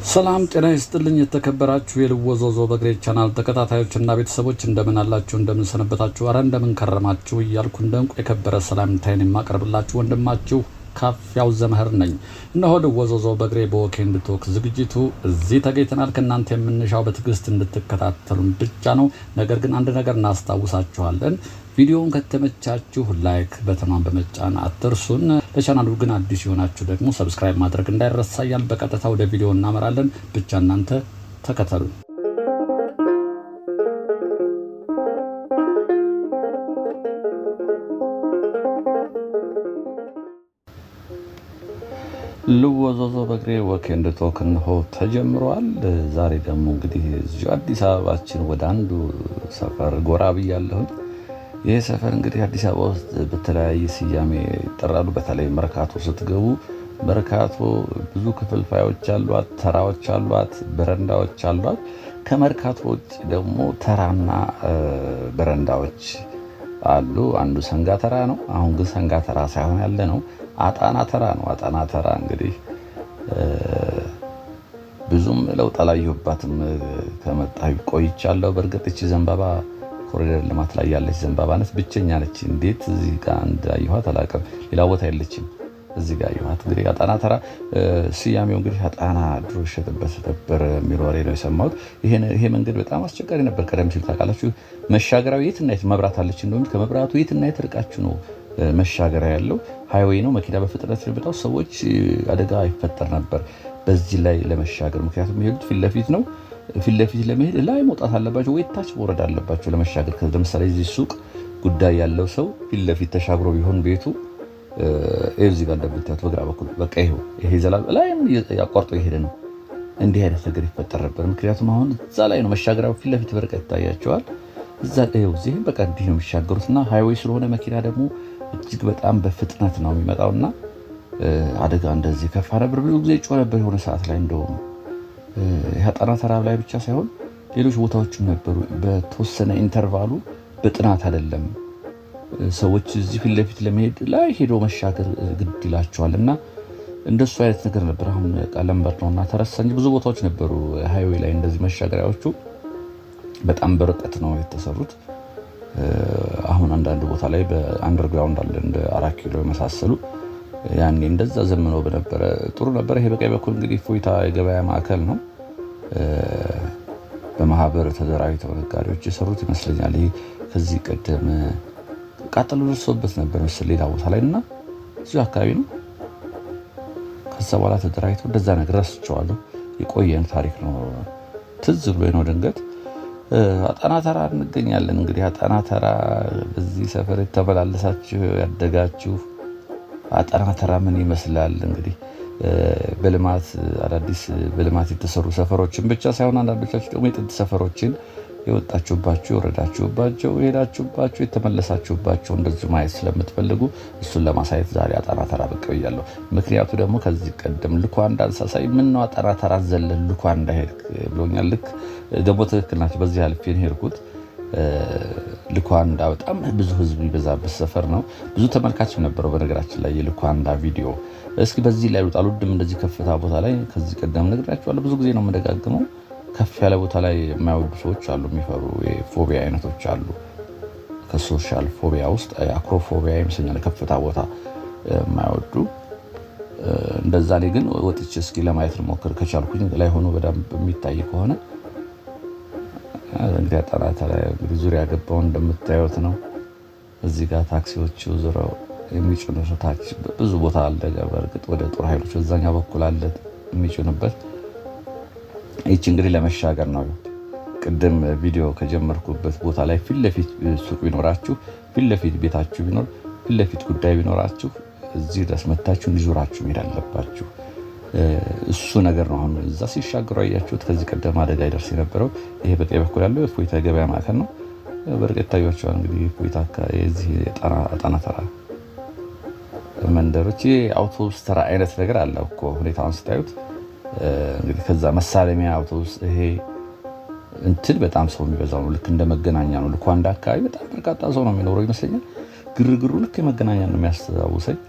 ሰላም ጤና ይስጥልኝ የተከበራችሁ የልወዞዞ በግሬ ቻናል ተከታታዮችና ቤተሰቦች እንደምን አላችሁ እንደምን ሰነበታችሁ አረ እንደምን ከረማችሁ እያልኩ እንደንቁ የከበረ ሰላምታዬን የማቀርብላችሁ ወንድማችሁ ካፊያው ዘመህር ነኝ። እነሆ ልወዞዞ በግሬ በወኬንድ ቶክ ዝግጅቱ እዚህ ተገኝተናል። ከእናንተ የምንሻው በትዕግስት እንድትከታተሉን ብቻ ነው። ነገር ግን አንድ ነገር እናስታውሳችኋለን። ቪዲዮውን ከተመቻችሁ ላይክ በተማን በመጫን አትርሱን። ለቻናሉ ግን አዲስ የሆናችሁ ደግሞ ሰብስክራይብ ማድረግ እንዳይረሳ እያልን በቀጥታ ወደ ቪዲዮ እናመራለን። ብቻ እናንተ ተከተሉ። ልወዞዞ በግሬ ወኬንድ ቶክ እንሆ ተጀምሯል። ዛሬ ደግሞ እንግዲህ እዚሁ አዲስ አበባችን ወደ አንዱ ሰፈር ጎራ ብያለሁ። ይሄ ሰፈር እንግዲህ አዲስ አበባ ውስጥ በተለያየ ስያሜ ይጠራሉ። በተለይ መርካቶ ስትገቡ መርካቶ ብዙ ክፍልፋዮች አሏት፣ ተራዎች አሏት፣ በረንዳዎች አሏት። ከመርካቶ ውጭ ደግሞ ተራና በረንዳዎች አሉ። አንዱ ሰንጋ ተራ ነው። አሁን ግን ሰንጋ ተራ ሳይሆን ያለ ነው አጣና ተራ ነው። አጣና ተራ እንግዲህ ብዙም ለውጥ አላየሁባትም ከመጣሁ ቆይቻለሁ። በእርግጥ እቺ ዘንባባ ኮሪደር ልማት ላይ ያለች ዘንባባ ነች፣ ብቸኛ ነች። እንዴት እዚህ ጋር እንዳየኋት አላውቅም። ሌላ ቦታ የለችም። እዚህ ጋር አየኋት። እንግዲህ አጣና ተራ ስያሜው እንግዲህ አጣና ድሮ ይሸጥበት ነበር የሚል ወሬ ነው የሰማሁት። ይሄ መንገድ በጣም አስቸጋሪ ነበር ቀደም ሲል ታውቃላችሁ። መሻገሪያው የትና የት መብራት አለች። እንደውም ከመብራቱ የትና የት ርቃችሁ ነው መሻገሪያ ያለው። ሃይዌይ ነው። መኪና በፍጥነት ሲመጣው ሰዎች አደጋ ይፈጠር ነበር በዚህ ላይ ለመሻገር። ምክንያቱም የሚሄዱት ፊት ለፊት ነው። ፊት ለፊት ለመሄድ ላይ መውጣት አለባቸው ወይ ታች መውረድ አለባቸው ለመሻገር። ለምሳሌ እዚህ ሱቅ ጉዳይ ያለው ሰው ፊት ለፊት ተሻግሮ ቢሆን ቤቱ እዚህ ጋር እንደምታዩት በግራ በኩል በቃ ይሄ ዘላል ላይም ያቋርጦ ይሄድ ነው። እንዲህ አይነት ነገር ይፈጠር ነበር። ምክንያቱም አሁን እዛ ላይ ነው መሻገሪያው ፊት ለፊት በርቀት ይታያቸዋል። እዛ እዚህም በቃ እንዲህ ነው የሚሻገሩትና ሃይዌይ ስለሆነ መኪና ደግሞ እጅግ በጣም በፍጥነት ነው የሚመጣውና አደጋ እንደዚህ ከፋ ነበር። ብዙ ጊዜ ጮህ ነበር የሆነ ሰዓት ላይ። እንደውም አጣና ተራ ላይ ብቻ ሳይሆን ሌሎች ቦታዎችም ነበሩ። በተወሰነ ኢንተርቫሉ በጥናት አይደለም ሰዎች እዚህ ፊት ለፊት ለመሄድ ላይ ሄዶ መሻገር ግድ ይላቸዋል እና እንደሱ አይነት ነገር ነበር። አሁን ቀለምበር ነውና ተረሳ እንጂ ብዙ ቦታዎች ነበሩ ሃይዌይ ላይ እንደዚህ መሻገሪያዎቹ በጣም በርቀት ነው የተሰሩት። አሁን አንዳንድ ቦታ ላይ በአንደርግራውንድ አለ እንደ 4 ኪሎ የመሳሰሉ። ያኔ እንደዛ ዘመነው በነበረ ጥሩ ነበር። ይሄ በቀኝ በኩል እንግዲህ ፎይታ የገበያ ማዕከል ነው። በማህበር ተደራጅተው ነጋዴዎች የሰሩት ይመስለኛል። ይሄ ከዚህ ቀደም ቃጠሎ ደርሶበት ነበር መሰለኝ ሌላ ቦታ ላይ እና እዚሁ አካባቢ ነው። ከዛ በኋላ ተደራጅተው እንደዛ ነገር ረስቸዋለሁ። የቆየን ታሪክ ነው። ትዝ ብሎኝ ነው ድንገት አጣና ተራ እንገኛለን። እንግዲህ አጣና ተራ በዚህ ሰፈር የተመላለሳችሁ ያደጋችሁ አጣና ተራ ምን ይመስላል? እንግዲህ በልማት አዳዲስ በልማት የተሰሩ ሰፈሮችን ብቻ ሳይሆን አንዳንዶቻችሁ ደግሞ የጥንት ሰፈሮችን የወጣችሁባችሁ የወረዳችሁባቸው የሄዳችሁባቸው የተመለሳችሁባቸው እንደዚሁ ማየት ስለምትፈልጉ እሱን ለማሳየት ዛሬ አጣና ተራ ብቅ ብያለሁ። ምክንያቱ ደግሞ ከዚህ ቀደም ልኳንዳ ሳሳይ ምን ነው አጣና ተራ ዘለል ልኳንዳ ሄድክ ብሎኛል። ልክ ደግሞ ትክክል ናቸው። በዚህ አልፌ ነው ሄድኩት። ልኳንዳ በጣም ብዙ ህዝብ ይበዛበት ሰፈር ነው። ብዙ ተመልካችም ነበረው በነገራችን ላይ የልኳንዳ ቪዲዮ። እስኪ በዚህ ላይ አልወድም እንደዚህ ከፍታ ቦታ ላይ ከዚህ ቀደም ነግራችኋለሁ። ብዙ ጊዜ ነው የምደጋግመው። ከፍ ያለ ቦታ ላይ የማይወዱ ሰዎች አሉ፣ የሚፈሩ የፎቢያ አይነቶች አሉ። ከሶሻል ፎቢያ ውስጥ አክሮፎቢያ ይመስለኛል ከፍታ ቦታ የማይወዱ። እንደዛ ላይ ግን ወጥቼ እስኪ ለማየት ልሞክር ከቻልኩኝ ላይ ሆኖ በደንብ የሚታይ ከሆነ እንግዲህ አጣና ተራ ዙሪያ ገባው እንደምታዩት ነው። እዚህ ጋር ታክሲዎቹ ዙረው የሚጭኑት ታክሲ ብዙ ቦታ አለ። በእርግጥ ወደ ጦር ኃይሎች በዛኛው በኩል አለ የሚጭኑበት። ይህች እንግዲህ ለመሻገር ነው። ቅድም ቪዲዮ ከጀመርኩበት ቦታ ላይ ፊት ለፊት ሱቅ ቢኖራችሁ፣ ፊት ለፊት ቤታችሁ ቢኖር፣ ፊት ለፊት ጉዳይ ቢኖራችሁ እዚህ ድረስ መታችሁ እንዲዞራችሁ መሄድ አለባችሁ። እሱ ነገር ነው። አሁን እዛ ሲሻገሩ አያችሁት። ከዚህ ቀደም አደጋ ይደርስ የነበረው ይሄ በቀኝ በኩል ያለው ፎይታ ገበያ ማዕከል ነው። በርቀት ታያችኋል። እንግዲህ ፎይታ የዚህ አጣና ተራ መንደሮች አውቶቡስ ተራ አይነት ነገር አለ እኮ ሁኔታውን ስታዩት። እንግዲህ ከዛ መሳለሚያ አውቶቡስ ይሄ እንትን በጣም ሰው የሚበዛው ነው። ልክ እንደ መገናኛ ነው። ልኳንዳ አካባቢ በጣም በርካታ ሰው ነው የሚኖረው ይመስለኛል። ግርግሩ ልክ የመገናኛ ነው የሚያስተዋውሰኝ።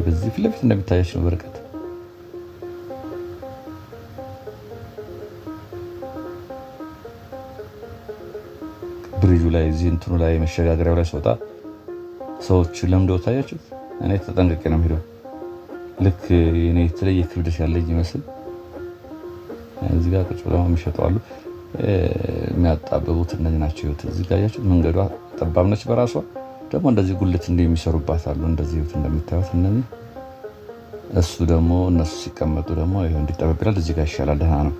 በዚህ ፊት ለፊት እንደሚታያችሁ ነው በርቀት ብሪጁ ላይ እዚህ እንትኑ ላይ መሸጋገሪያው ላይ ስወጣ ሰዎች ለምደው ታያችሁ። እኔ ተጠንቅቄ ነው የምሄደው። ልክ እኔ የተለየ ክብደት ያለኝ ይመስል እዚህ ጋር ቁጭ ብለው የሚሸጡ አሉ። የሚያጣበቡት እነዚህ ናቸው። እዚህ ጋር ያያችሁ መንገዷ ጠባብ ነች በራሷ። ደግሞ እንደዚህ ጉልት እንደሚሰሩባት አሉ። እንደዚህ እንደምታዩት እነዚህ እሱ ደግሞ እነሱ ሲቀመጡ ደግሞ ይሄው እንዲጠበብ ይላል። እዚህ ጋር ይሻላል፣ ደህና ነው።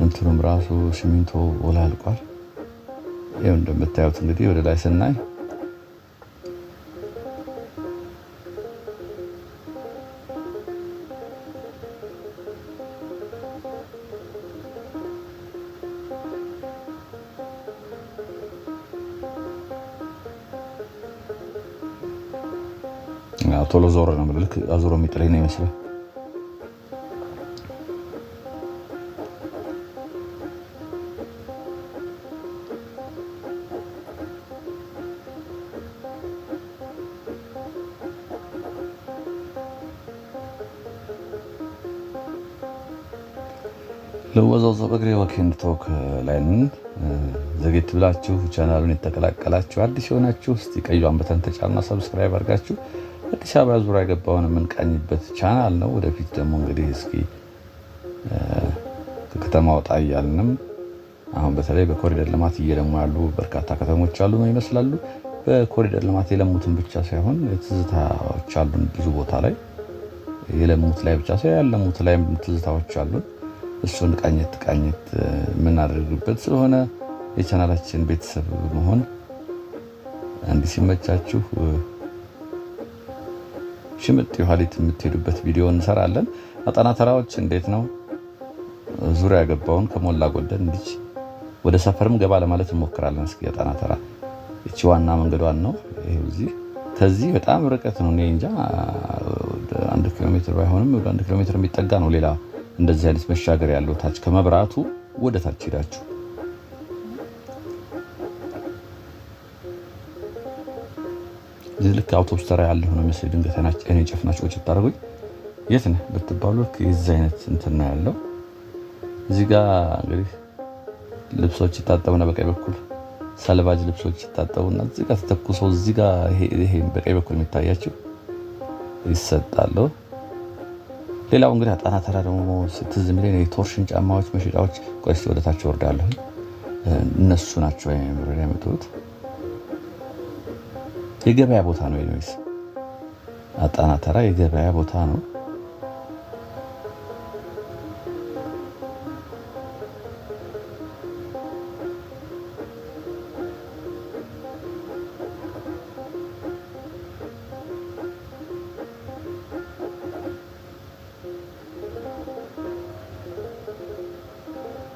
እንትኑም ራሱ ሲሚንቶ ወላልቋል። ይሄው እንደምታዩት እንግዲህ ወደ ላይ ስናይ ቶሎ ዞር ነው ልክ አዙሮ የሚጥለኝ ነው ይመስላል። ለወዛው በእግሬ ወኪን ቶክ ላይን ዘጌት ብላችሁ ቻናሉን የተቀላቀላችሁ አዲስ የሆናችሁ እስቲ ቀዩን በተን ተጫና ሰብስክራይብ አድርጋችሁ አዲስ አበባ ዙሪያ የገባውን የምንቃኝበት ቻናል ነው። ወደፊት ደግሞ እንግዲህ እስኪ ከከተማ ወጣ እያልንም አሁን በተለይ በኮሪደር ልማት እየለሙ ያሉ በርካታ ከተሞች አሉ ነው ይመስላሉ። በኮሪደር ልማት የለሙትን ብቻ ሳይሆን ትዝታዎች አሉን ብዙ ቦታ ላይ የለሙት ላይ ብቻ ሳይሆን ያለሙት ላይ ትዝታዎች አሉን። እሱን ቃኘት የምናደርግበት ስለሆነ የቻናላችን ቤተሰብ መሆን እንዲህ ሲመቻችሁ ሽምጥ የኋሊት የምትሄዱበት ቪዲዮ እንሰራለን። አጣና ተራዎች እንዴት ነው ዙሪያ ያገባውን ከሞላ ጎደል እንዲች ወደ ሰፈርም ገባ ለማለት እንሞክራለን። እስኪ አጣና ተራ እቺ ዋና መንገዷን ነው። ይሄው እዚህ ከዚህ በጣም ርቀት ነው። እኔ እንጃ 1 ኪሎ ሜትር ባይሆንም ወደ 1 ኪሎ ሜትር የሚጠጋ ነው። ሌላ እንደዚህ አይነት መሻገር ያለው ታች ከመብራቱ ወደ ታች ሄዳችሁ ልክ አውቶቡስ ተራ ያለ ሆነ መስል ድንገት እኔ ጨፍናችሁ ቁጭ ታደርጉኝ የት ነህ ብትባሉ የዚህ አይነት እንትን ነው ያለው። እዚህ ጋር እንግዲህ ልብሶች ይታጠቡና በቀኝ በኩል ሰልባጅ ልብሶች ይታጠቡና እዚህ ጋር ተተኩሰው እዚህ ጋር ይሄ በቀኝ በኩል የሚታያችሁ ይሰጣሉ። ሌላው እንግዲህ አጣና ተራ ደግሞ ትዝ የሚለኝ የቶርሽን ጫማዎች መሸጫዎች ቆይስ ወደ ታች ወርዳለሁ። እነሱ ናቸው የሚያመጡት። የገበያ ቦታ ነው ወይስ አጣና ተራ የገበያ ቦታ ነው።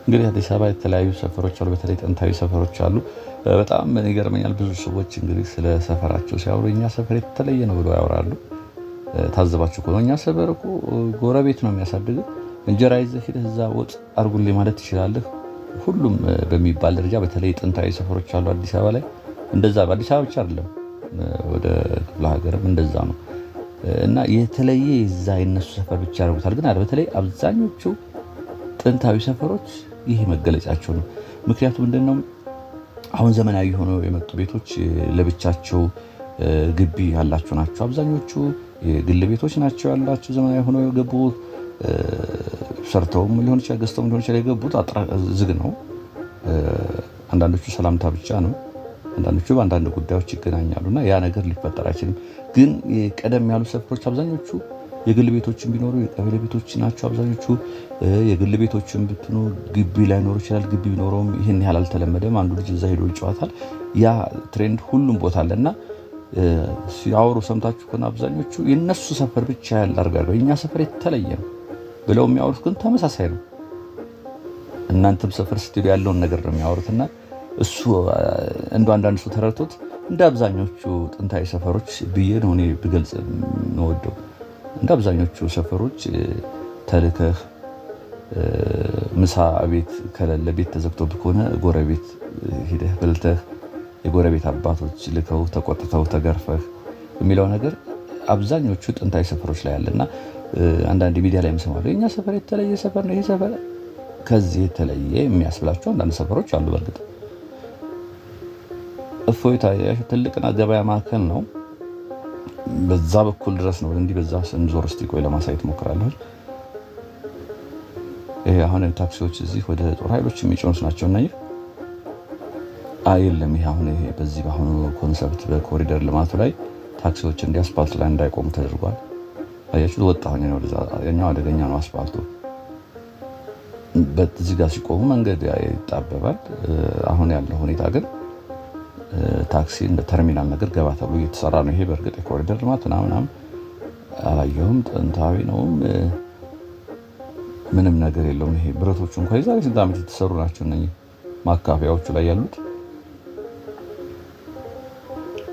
እንግዲህ አዲስ አበባ የተለያዩ ሰፈሮች አሉ። በተለይ ጥንታዊ ሰፈሮች አሉ። በጣም ይገርመኛል። ብዙ ሰዎች እንግዲህ ስለ ሰፈራቸው ሲያወሩ እኛ ሰፈር የተለየ ነው ብለው ያወራሉ። ታዘባችሁ እኮ ነው። እኛ ሰፈር እኮ ጎረቤት ነው የሚያሳድግ። እንጀራ ይዘህ ሄደህ እዛ ወጥ አርጉልኝ ማለት ትችላለህ። ሁሉም በሚባል ደረጃ በተለይ ጥንታዊ ሰፈሮች አሉ አዲስ አበባ ላይ። እንደዛ በአዲስ አበባ ብቻ አይደለም፣ ወደ ክፍለ ሀገርም እንደዛ ነው። እና የተለየ እዛ የነሱ ሰፈር ብቻ ያደርጉታል። ግን በተለይ አብዛኞቹ ጥንታዊ ሰፈሮች ይሄ መገለጫቸው ነው። ምክንያቱም ምንድነው አሁን ዘመናዊ ሆነው የመጡ ቤቶች ለብቻቸው ግቢ ያላቸው ናቸው። አብዛኞቹ የግል ቤቶች ናቸው ያላቸው። ዘመናዊ ሆነው የገቡ ሰርተውም ሊሆን ይችላል ገዝተውም ሊሆን ይችላል የገቡት አጥራ ዝግ ነው። አንዳንዶቹ ሰላምታ ብቻ ነው። አንዳንዶቹ በአንዳንድ ጉዳዮች ይገናኛሉና ያ ነገር ሊፈጠር አይችልም። ግን ቀደም ያሉ ሰፈሮች አብዛኞቹ የግል ቤቶችን ቢኖሩ የቀበሌ ቤቶች ናቸው አብዛኞቹ። የግል ቤቶችን ብትኖ ግቢ ላይኖር ይችላል። ግቢ ቢኖረውም ይሄን ያህል አልተለመደም። አንዱ ልጅ እዛ ሄዶ ይጫወታል። ያ ትሬንድ ሁሉም ቦታ አለና ሲያወሩ ሰምታችሁ ከሆነ አብዛኞቹ የነሱ ሰፈር ብቻ ያለ አርጋው የኛ ሰፈር የተለየ ነው ብለው የሚያወሩት ግን ተመሳሳይ ነው። እናንተም ሰፈር ስትሄዱ ያለውን ነገር ነው የሚያወሩትና እሱ አንዳንድ ሰው ተረድቶት እንደ አብዛኞቹ ጥንታዊ ሰፈሮች ብዬ ነው እኔ ብገልጽ ነው ወደው እንደ አብዛኞቹ ሰፈሮች ተልከህ ምሳ ቤት ከሌለ ቤት ተዘግቶብህ ከሆነ ጎረቤት ሄደህ በልተህ የጎረቤት አባቶች ልከው ተቆጥተው ተገርፈህ የሚለው ነገር አብዛኞቹ ጥንታዊ ሰፈሮች ላይ ያለና አንዳንድ ሚዲያ ላይ የምሰማው የኛ ሰፈር የተለየ ሰፈር ነው፣ ይሄ ሰፈር ከዚህ የተለየ የሚያስብላቸው አንዳንድ ሰፈሮች አሉ። በእርግጥ እፎይታ ትልቅና ገበያ ማዕከል ነው። በዛ በኩል ድረስ ነው እንዲህ በዛ ስንዞር እስቲ ቆይ ለማሳየት ሞክራለሁ። ይሄ አሁን ታክሲዎች እዚህ ወደ ጦር ኃይሎች የሚጭኑት ናቸው እና ይሄ አይደለም። ይሄ አሁን ይሄ በዚህ በአሁኑ ኮንሰፕት በኮሪደር ልማቱ ላይ ታክሲዎች እንዲህ አስፓልት ላይ እንዳይቆሙ ተደርጓል። አያችሁ ወጣሁኝ ነው ያኛው አደገኛ ነው አስፓልቱ። በዚህ ጋር ሲቆሙ መንገድ ይጣበባል። አሁን ያለው ሁኔታ ግን ታክሲ እንደ ተርሚናል ነገር ገባ ተብሎ እየተሰራ ነው። ይሄ በእርግጥ የኮሪደር ልማት ምናምን አላየሁም። ጥንታዊ ነው፣ ምንም ነገር የለውም። ይሄ ብረቶቹ እንኳን የዛሬ ስንት ዓመት የተሰሩ ናቸው እነኚህ ማካፈያዎቹ ላይ ያሉት።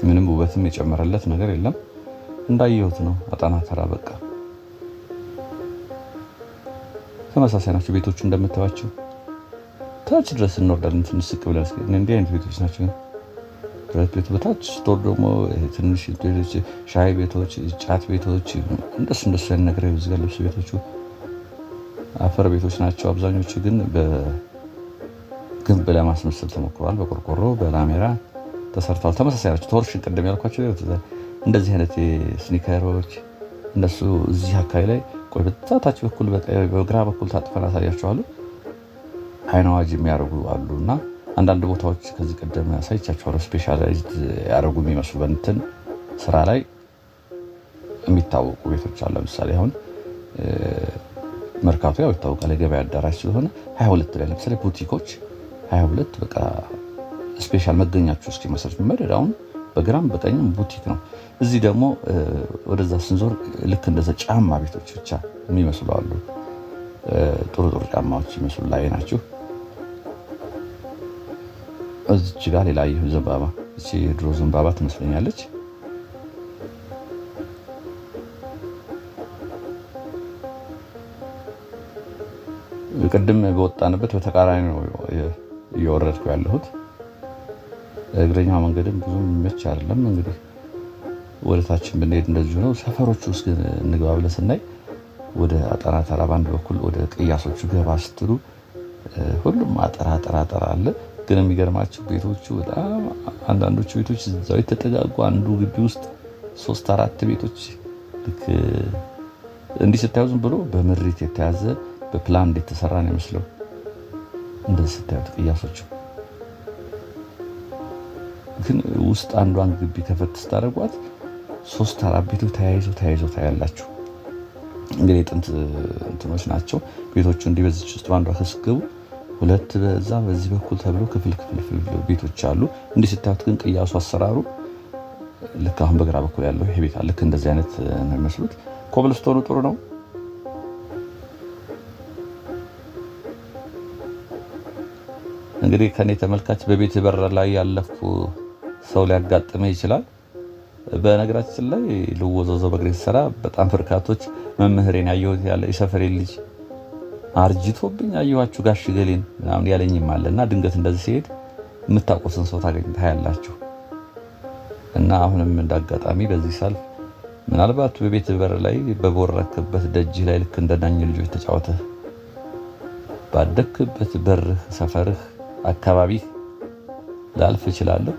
ምንም ውበትም የጨመረለት ነገር የለም። እንዳየሁት ነው። አጣና ተራ በቃ ተመሳሳይ ናቸው ቤቶቹ እንደምታዩቸው። ታች ድረስ እንወርዳለን ትንሽ ስቅ ብለን እንዲህ አይነት ቤቶች ናቸው። ብረት ቤት በታች ስቶር ደግሞ ትንሽ ቤቶች፣ ሻይ ቤቶች፣ ጫት ቤቶች እንደሱ አይነት ነገር ይወዝጋል። ልብስ ቤቶቹ አፈር ቤቶች ናቸው አብዛኞቹ። ግን በግንብ ለማስመሰል ተሞክሯል። በቆርቆሮ በላሜራ ተሰርተዋል። ተመሳሳይ ናቸው። ቶርሽን ቅድም ያልኳቸው እንደዚህ አይነት ስኒከሮች እነሱ እዚህ አካባቢ ላይ ቆይ በታች በኩል በግራ በኩል ታጥፈን አሳያቸዋለሁ። አይን አዋጅ የሚያደርጉ አሉና አንዳንድ ቦታዎች ከዚህ ቀደም ያሳይቻቸዋለሁ። ስፔሻላይዝድ ያደረጉ የሚመስሉ በእንትን ስራ ላይ የሚታወቁ ቤቶች አሉ። ለምሳሌ አሁን መርካቶ ያው ይታወቃል የገበያ አዳራሽ ስለሆነ 22 ላይ ለምሳሌ ቡቲኮች 22 በቃ ስፔሻል መገኛቸው እስኪመስል መደዳውን በግራም በቀኝም ቡቲክ ነው። እዚህ ደግሞ ወደዛ ስንዞር ልክ እንደዛ ጫማ ቤቶች ብቻ የሚመስሉ አሉ። ጥሩ ጫማዎች የሚመስሉ ላይ ናቸው። እዚች ጋር ሌላ ይሁ ዘንባባ፣ እቺ የድሮ ዘንባባ ትመስለኛለች። ቅድም በወጣንበት በተቃራኒ ነው እየወረድኩ ያለሁት። እግረኛ መንገድም ብዙ የሚመች አይደለም። እንግዲህ ወደታችን ብንሄድ እንደዚሁ ነው። ሰፈሮቹ ውስጥ ግን እንግባ ብለን ስናይ ወደ አጣና ተራ ባንድ በኩል ወደ ቅያሶቹ ገባ ስትሉ ሁሉም አጠራ አለ። ግን የሚገርማቸው ቤቶቹ በጣም አንዳንዶቹ ቤቶች እዛው የተጠጋጉ አንዱ ግቢ ውስጥ 3-4 ቤቶች ልክ እንዲህ ስታዩ ዝም ብሎ በምሪት የተያዘ በፕላን እንደተሰራ ነው የሚመስለው። እንደዚህ ስታዩት ቅያሶቹ ግን ውስጥ አንዷን ግቢ ከፈት ስታደርጓት 3-4 ቤቶች ተያይዘው ታያላችሁ። እንግዲህ የጥንት እንትኖች ናቸው ቤቶቹ። እንዲህ በዚች ውስጥ ባንዷ ከስገቡ ሁለት በዛ በዚህ በኩል ተብሎ ክፍል ቤቶች አሉ። እንዲህ ስታዩት ግን ቅያሱ አሰራሩ ልክ አሁን በግራ በኩል ያለው ይሄ ቤት ልክ እንደዚህ አይነት ነው የሚመስሉት። ኮብልስቶኑ ጥሩ ነው። እንግዲህ ከኔ ተመልካች በቤት በር ላይ ያለፉ ሰው ሊያጋጥመ ይችላል። በነገራችን ላይ ልወዘዘው በእግሬ ስራ በጣም በርካቶች መምህሬን ያየሁት ያለ የሰፈሬ ልጅ አርጅቶብኝ አየኋችሁ ጋሽ ገሌን ምናምን ያለኝም አለና ድንገት እንደዚህ ሲሄድ የምታውቁትን ሰው ታያላችሁ። እና አሁንም እንዳጋጣሚ በዚህ ሰልፍ ምናልባት በቤት በር ላይ በቦረክበት ደጅ ላይ ልክ እንደዳኝ ልጆች ተጫወተህ ባደክበት በርህ ሰፈርህ አካባቢ ላልፍ እችላለሁ።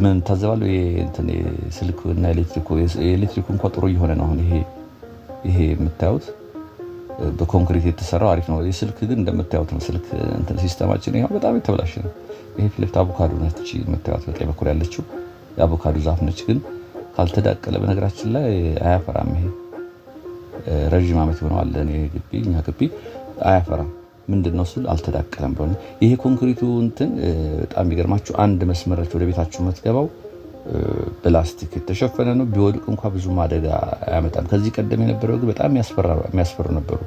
ምን ታዘባለሁ? እንትን ስልክ እና ኤሌክትሪኩ እንኳን ጥሩ እየሆነ ነው። አሁን ይሄ የምታዩት በኮንክሪት የተሰራው አሪፍ ነው። የስልክ ግን እንደምታዩት ነው። ስልክ እንትን ሲስተማችን ይሄው በጣም የተበላሸ ነው። ይሄ ፊት አቮካዶ ነች የምታዩት በቀኝ በኩል ያለችው የአቮካዶ ዛፍ ነች። ግን ካልተዳቀለ በነገራችን ላይ አያፈራም። ይሄ ረጅም ዓመት ይሆነዋል እኛ ግቢ አያፈራም። ምንድነው እሱ አልተዳቀለም ብሎ ይሄ ኮንክሪቱ እንትን በጣም የሚገርማችሁ አንድ መስመራችሁ ወደ ቤታችሁ የምትገባው ፕላስቲክ የተሸፈነ ነው። ቢወድቅ እንኳን ብዙ አደጋ አያመጣም። ከዚህ ቀደም የነበረው ግን በጣም የሚያስፈሩ ነበሩ።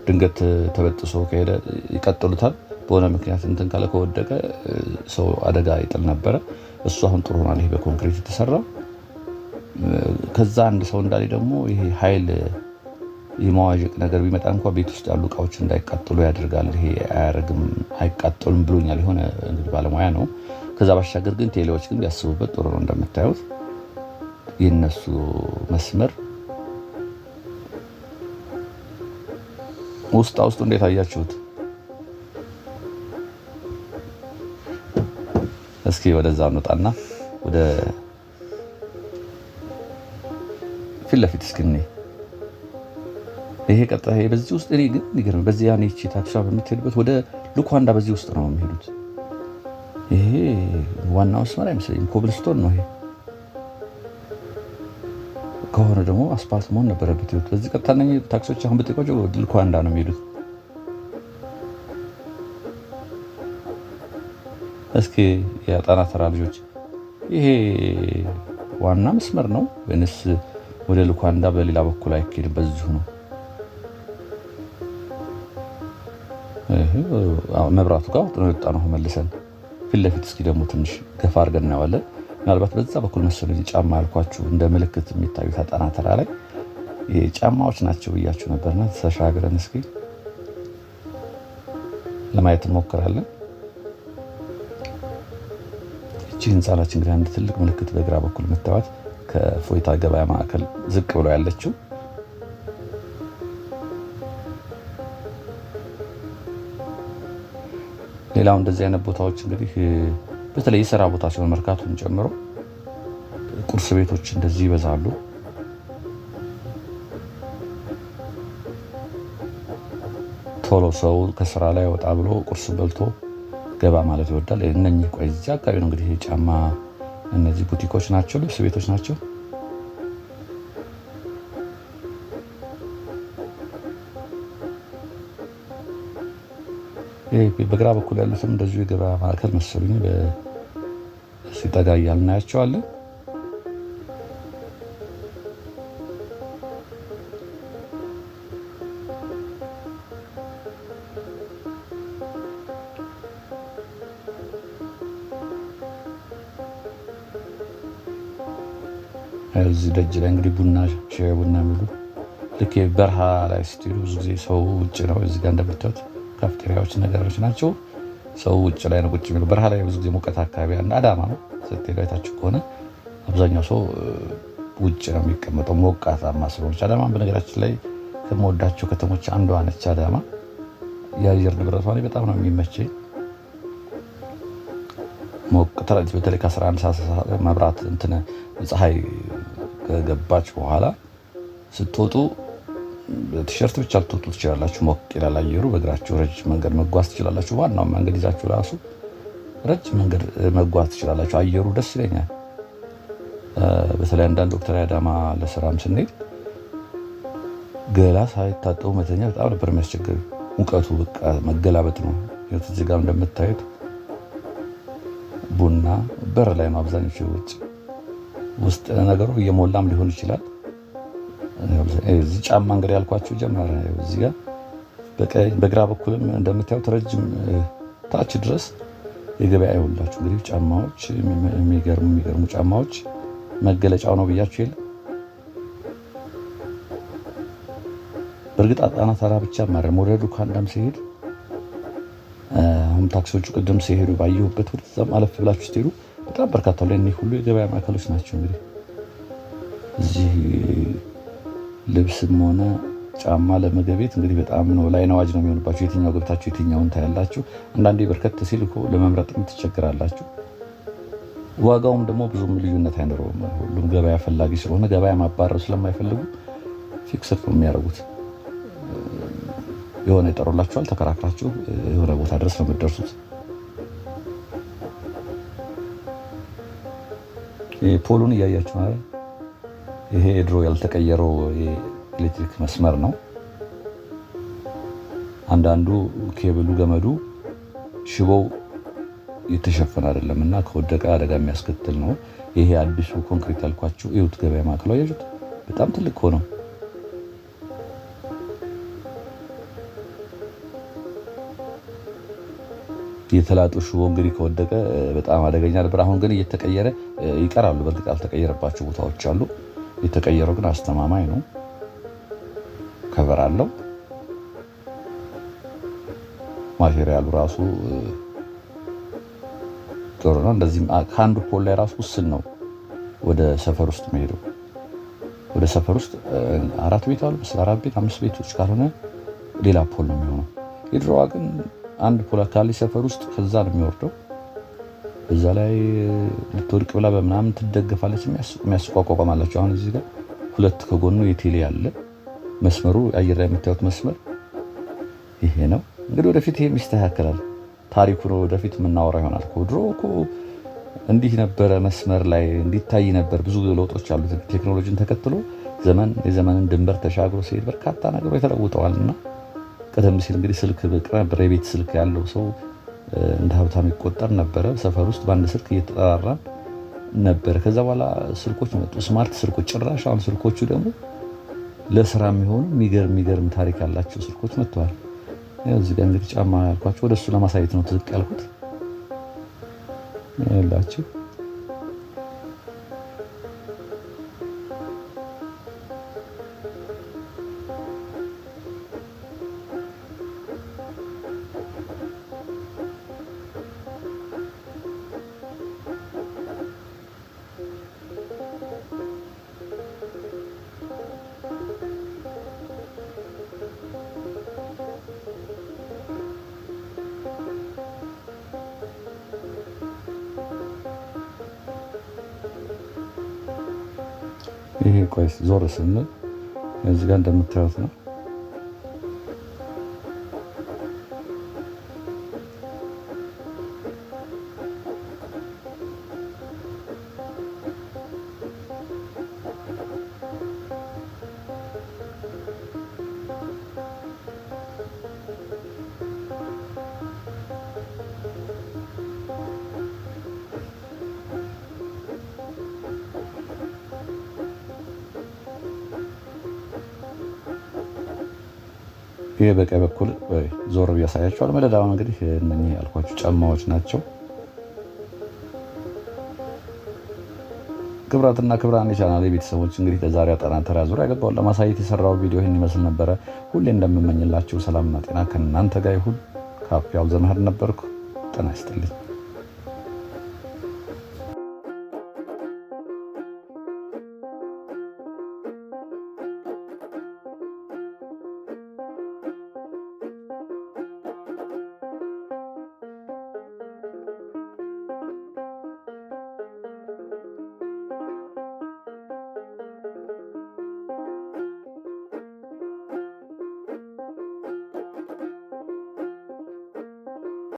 ድንገት ተበጥሶ ከሄደ ይቀጥሉታል። በሆነ ምክንያት እንትን ካለ ከወደቀ ሰው አደጋ ይጥል ነበረ። እሱ አሁን ጥሩ ሆኗል። ይሄ በኮንክሪት የተሰራው ከዛ አንድ ሰው እንዳለ ደግሞ ይሄ ኃይል የማዋዠቅ ነገር ቢመጣ እንኳን ቤት ውስጥ ያሉ እቃዎች እንዳይቃጠሉ ያደርጋል። ይሄ አያረግም አይቃጠሉም ብሎኛል የሆነ እንግዲህ ባለሙያ ነው። ከዛ ባሻገር ግን ቴሌዎች ግን ቢያስቡበት ጥሩ ነው። እንደምታዩት የነሱ መስመር ውስጡ እንዴት አያችሁት? እስኪ ወደዛ እንውጣና ወደ ፊት ለፊት እስኪ ይሄ ቀጥታ ይሄ በዚህ ውስጥ እኔ ግን ይገርም በዚህ ያኔ እቺ ታክሲ በምትሄድበት ወደ ሉኳንዳ በዚህ ውስጥ ነው የሚሄዱት። ይሄ ዋናው መስመር አይመስለኝም፣ ኮብልስቶን ነው ይሄ። ከሆነ ደግሞ አስፓልት መሆን ነበረበት። ይሁት በዚህ ቀጥታ እነኚህ ታክሲዎች አሁን በጥቆጆ ወደ ሉኳንዳ ነው የሚሄዱት። እስኪ የጣና ተራ ልጆች ይሄ ዋና መስመር ነው ወይንስ ወደ ሉኳንዳ በሌላ በኩል አይኬድም? በዚሁ ነው መብራቱ ጋር ወጣ ነው መልሰን ፊት ለፊት እስኪ ደግሞ ትንሽ ገፋ አድርገን እናየዋለን። ምናልባት በዛ በኩል መሰለኝ ጫማ ያልኳችሁ እንደ ምልክት የሚታዩት ጣና ተራ ላይ ጫማዎች ናቸው ብያችሁ ነበርና ተሻግረን እስኪ ለማየት እንሞክራለን። እቺ ህንጻ ነች እንግዲህ አንድ ትልቅ ምልክት በግራ በኩል የምታዩት ከፎይታ ገበያ ማዕከል ዝቅ ብሎ ያለችው። ሌላው እንደዚህ አይነት ቦታዎች እንግዲህ በተለይ የሥራ ቦታ ሲሆን መርካቶን ጨምሮ ቁርስ ቤቶች እንደዚህ ይበዛሉ። ቶሎ ሰው ከስራ ላይ ወጣ ብሎ ቁርስ በልቶ ገባ ማለት ይወዳል። እነኚህ ቆይ እዚህ አካባቢ ነው እንግዲህ ጫማ እነዚህ ቡቲኮች ናቸው፣ ልብስ ቤቶች ናቸው። በግራ በኩል ያሉትም እንደዚሁ የገበያ ማዕከል መሰሉኝ። ሲጠጋ እያልን እናያቸዋለን። እዚህ ደጅ ላይ እንግዲህ ቡና ሻይ ቡና የሚሉ ልክ በረሃ ላይ ስትሄዱ ብዙ ጊዜ ሰው ውጭ ነው። እዚህ ጋር እንደምታዩት ካፍቴሪያዎች ነገሮች ናቸው። ሰው ውጭ ላይ ነው ቁጭ የሚለው። በረሃ ላይ ብዙ ጊዜ ሙቀት አካባቢ እና አዳማ ነው ስትሄዱ አይታችሁ ከሆነ አብዛኛው ሰው ውጭ ነው የሚቀመጠው ሞቃታማ ስለሆነች። አዳማ በነገራችን ላይ ከምወዳቸው ከተሞች አንዷ ነች። አዳማ የአየር ንብረቷ በጣም ነው የሚመቸኝ። ሞቅታለች። በተለይ ከ11 ሰዓት መብራት እንትን ፀሐይ ከገባች በኋላ ስትወጡ ቲሸርት ብቻ ልትወጡ ትችላላችሁ። ሞቅ ይላል አየሩ። በእግራችሁ ረጅም መንገድ መጓዝ ትችላላችሁ። ዋናው መንገድ ይዛችሁ ራሱ ረጅም መንገድ መጓዝ ትችላላችሁ። አየሩ ደስ ይለኛል። በተለይ አንዳንድ ዶክተር አዳማ ለስራም ስንሄድ ገላ ሳይታጠቡ መተኛ በጣም ነበር የሚያስቸግር። ሙቀቱ በቃ መገላበጥ ነው። እዚህ ጋር እንደምታዩት ቡና በር ላይ ነው አብዛኞቹ። ውስጥ ነገሩ እየሞላም ሊሆን ይችላል። እዚህ ጫማ እንግዲህ ያልኳችሁ ጀመረ። እዚህ ጋር በግራ በኩልም እንደምታዩት ረጅም ታች ድረስ የገበያ ይኸውላችሁ እንግዲህ ጫማዎች የሚገርሙ ጫማዎች መገለጫው ነው ብያችሁ የለ። በእርግጥ ጣና ተራ ብቻ ማረም ወደ ሉኳንዳም ሲሄድ አሁን ታክሲዎቹ ቅድም ሲሄዱ ባየሁበት ወደዛም አለፍ ብላችሁ ስትሄዱ በጣም በርካታ ላይ እነዚህ ሁሉ የገበያ ማዕከሎች ናቸው። እንግዲህ እዚህ ልብስም ሆነ ጫማ ለምግብ ቤት እንግዲህ በጣም ነው ላይ ነዋጅ ነው የሚሆንባችሁ። የትኛው ገብታችሁ የትኛውን ታያላችሁ። አንዳንዴ በርከት ሲል እኮ ለመምረጥም ትቸገራላችሁ። ዋጋውም ደግሞ ብዙም ልዩነት አይኖረውም። ሁሉም ገበያ ፈላጊ ስለሆነ ገበያ ማባረር ስለማይፈልጉ ፊክስድ ነው የሚያደርጉት። የሆነ ይጠሩላችኋል፣ ተከራክራችሁ የሆነ ቦታ ድረስ ነው የምትደርሱት። ፖሉን እያያችሁ ማለት ይሄ ድሮ ያልተቀየረው የኤሌክትሪክ መስመር ነው። አንዳንዱ ኬብሉ ገመዱ ሽቦው የተሸፈነ አይደለም እና ከወደቀ አደጋ የሚያስከትል ነው። ይሄ አዲሱ ኮንክሪት ያልኳችሁ እዩት። ገበያ ማዕከሉ አያችሁት? በጣም ትልቅ ሆኖ የተላጡ ሽቦ እንግዲህ ከወደቀ በጣም አደገኛ ነበር። አሁን ግን እየተቀየረ ይቀራሉ። በእርግጥ ያልተቀየረባቸው ቦታዎች አሉ። የተቀየረው ግን አስተማማኝ ነው። ከቨር አለው። ማቴሪያሉ ራሱ ጥሩ ነው። እንደዚህ ከአንዱ ፖል ላይ ራሱ ውስን ነው ወደ ሰፈር ውስጥ መሄደው። ወደ ሰፈር ውስጥ 4 ቤት አሉ፣ 4 ቤት 5 ቤቶች ካልሆነ ሌላ ፖል ነው የሚሆነው። የድሮዋ ግን አንድ ፖል አካባቢ ሰፈር ውስጥ ከዛ ነው የሚወርደው። በዛ ላይ ልትወድቅ ብላ በምናምን ትደገፋለች። የሚያስቋቋም አላቸው። አሁን እዚህ ጋር 2 ከጎኑ የቴሌ ያለ መስመሩ አየር ላይ የምታዩት መስመር ይሄ ነው። እንግዲህ ወደፊት ይሄም ይስተካከላል። ታሪኩ ነው ወደፊት የምናወራ ይሆናል። ድሮ እኮ እንዲህ ነበረ፣ መስመር ላይ እንዲታይ ነበር። ብዙ ለውጦች አሉት። ቴክኖሎጂን ተከትሎ የዘመንን ድንበር ተሻግሮ ሲሄድ በርካታ ነገሮች ተለውጠዋልና ቀደም ሲል እንግዲህ ስልክ በቅርብ የቤት ስልክ ያለው ሰው እንደ ሀብታም ይቆጠር ነበረ። ሰፈር ውስጥ በአንድ ስልክ እየተጠራራን ነበር። ከዛ በኋላ ስልኮች መጡ፣ ስማርት ስልኮች። ጭራሽ አሁን ስልኮቹ ደግሞ ለስራ የሚሆኑ የሚገርም ታሪክ ያላቸው ስልኮች መጥተዋል። እዚህ ጋር እንግዲህ ጫማ ያልኳቸው ወደሱ ለማሳየት ነው ትልቅ ያልኩት ያላችሁ። ይሄ ቆይ ዞር ስንል እዚህ ጋር እንደምታዩት ነው። ይሄ በቀኝ በኩል ዞር ያሳያቸዋል። መደዳውን እንግዲህ እነኚህ ያልኳችሁ ጫማዎች ናቸው። ክብራትና ክብራን የቻናሌ ቤተሰቦች እንግዲህ ለዛሬ አጠናተራ ዙሪያ ገባውን ለማሳየት የሰራው ቪዲዮ ይህን ይመስል ነበረ። ሁሌ እንደምመኝላችሁ ሰላምና ጤና ከእናንተ ጋር ይሁን። ካፕያው ዘመህር ነበርኩ። ጤና ይስጥልኝ።